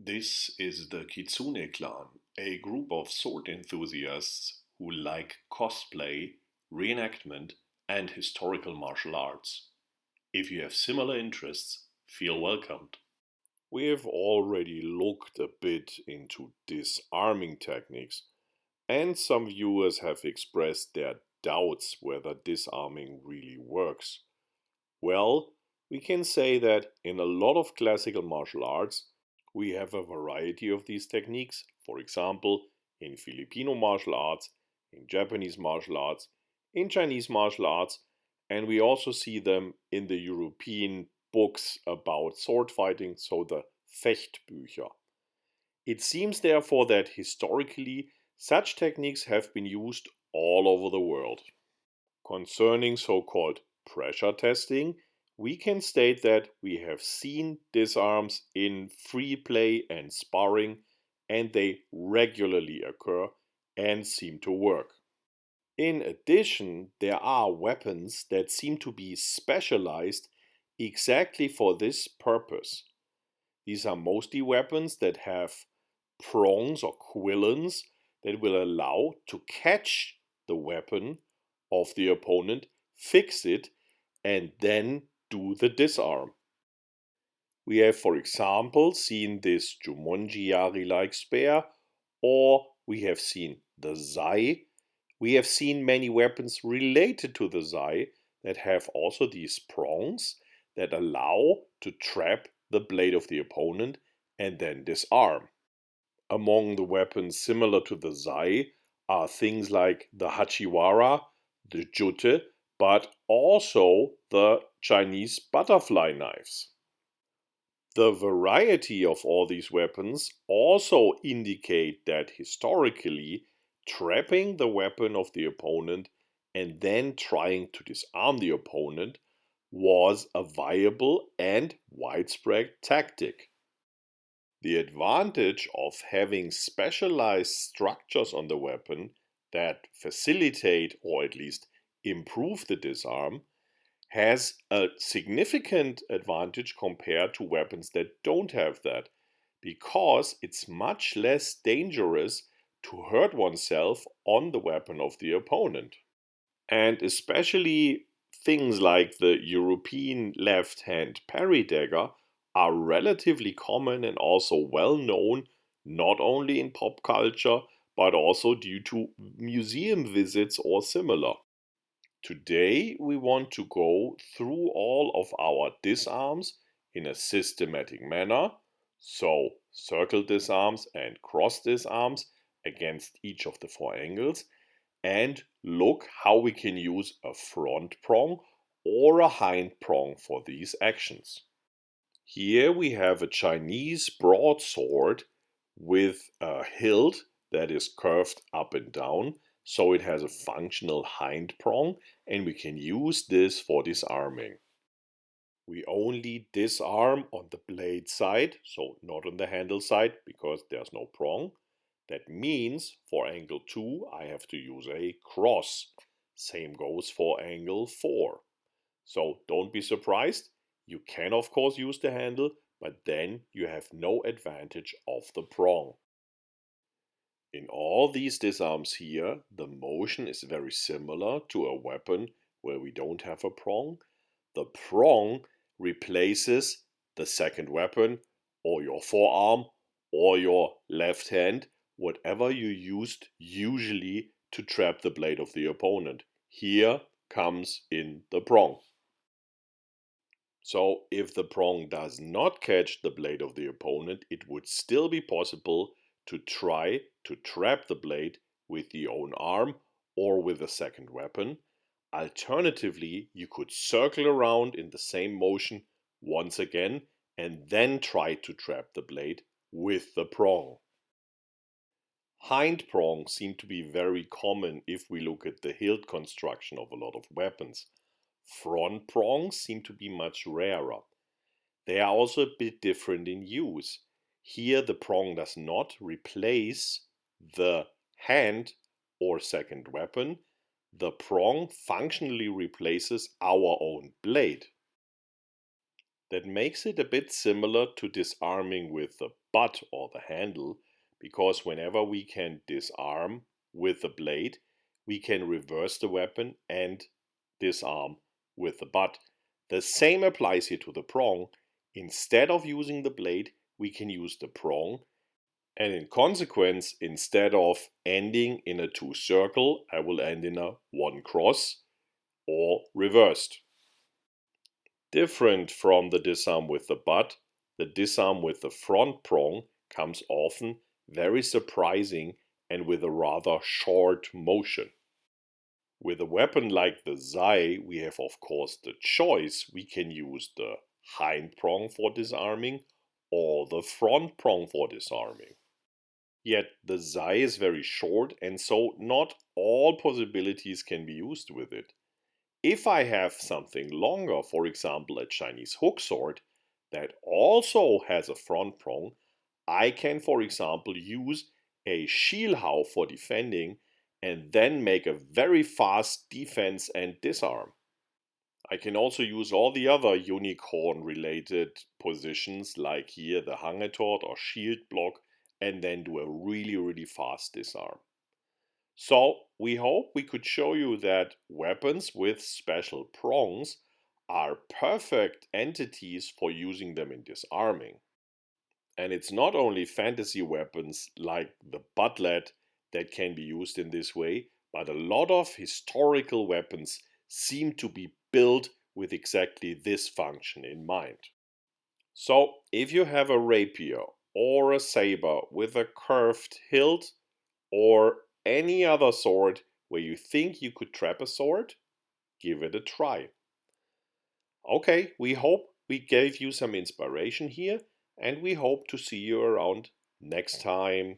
This is the Kitsune clan, a group of sword enthusiasts who like cosplay, reenactment, and historical martial arts. If you have similar interests, feel welcomed. We have already looked a bit into disarming techniques, and some viewers have expressed their doubts whether disarming really works. Well, we can say that in a lot of classical martial arts, we have a variety of these techniques. For example, in Filipino martial arts, in Japanese martial arts, in Chinese martial arts, and we also see them in the European books about sword fighting, so the Fechtbücher. It seems therefore that historically such techniques have been used all over the world. Concerning so-called pressure testing, we can state that we have seen disarms in free play and sparring, and they regularly occur and seem to work. In addition, there are weapons that seem to be specialized exactly for this purpose. These are mostly weapons that have prongs or quillons that will allow to catch the weapon of the opponent, fix it, and then do the disarm. We have, for example, seen this Jumonji-Yari-like spear, or we have seen the Zai. We have seen many weapons related to the Zai that have also these prongs that allow to trap the blade of the opponent and then disarm. Among the weapons similar to the Zai are things like the Hachiwara, the Jute, but also the Chinese butterfly knives. The variety of all these weapons also indicate that historically, trapping the weapon of the opponent and then trying to disarm the opponent was a viable and widespread tactic. The advantage of having specialized structures on the weapon that facilitate or at least improve the disarm has a significant advantage compared to weapons that don't have that, because it's much less dangerous to hurt oneself on the weapon of the opponent. And especially things like the European left hand parry dagger are relatively common and also well known, not only in pop culture, but also due to museum visits or similar. Today, we want to go through all of our disarms in a systematic manner. So, circle disarms and cross disarms against each of the four angles, and look how we can use a front prong or a hind prong for these actions. Here we have a Chinese broadsword with a hilt that is curved up and down, so it has a functional hind prong, and we can use this for disarming. We only disarm on the blade side, so not on the handle side because there's no prong. That means for angle 2 I have to use a cross. Same goes for angle 4. So don't be surprised. You can of course use the handle, but then you have no advantage of the prong. In all these disarms here, the motion is very similar to a weapon where we don't have a prong. The prong replaces the second weapon or your forearm or your left hand, whatever you used usually to trap the blade of the opponent. Here comes in the prong. So if the prong does not catch the blade of the opponent, it would still be possible to try to trap the blade with the own arm or with a second weapon. Alternatively, you could circle around in the same motion once again and then try to trap the blade with the prong. Hind prongs seem to be very common if we look at the hilt construction of a lot of weapons. Front prongs seem to be much rarer. They are also a bit different in use. Here the prong does not replace the hand or second weapon. The prong functionally replaces our own blade. That makes it a bit similar to disarming with the butt or the handle, because whenever we can disarm with the blade, we can reverse the weapon and disarm with the butt. The same applies here to the prong. Instead of using the blade, we can use the prong, and in consequence, instead of ending in a 2 circle, I will end in a 1 cross or reversed. Different from the disarm with the butt, the disarm with the front prong comes often very surprising and with a rather short motion. With a weapon like the Zai, we have of course the choice. We can use the hind prong for disarming or the front prong for disarming. Yet the Zai is very short, and so not all possibilities can be used with it. If I have something longer, for example a Chinese hook sword, that also has a front prong, I can for example use a Shielhao for defending and then make a very fast defense and disarm. I can also use all the other unicorn related positions like here the Hangetort or shield block and then do a really fast disarm. So we hope we could show you that weapons with special prongs are perfect entities for using them in disarming. And it's not only fantasy weapons like the buttlet that can be used in this way, but a lot of historical weapons seem to be built with exactly this function in mind. So if you have a rapier or a saber with a curved hilt, or any other sword where you think you could trap a sword, give it a try. Okay, we hope we gave you some inspiration here, and we hope to see you around next time.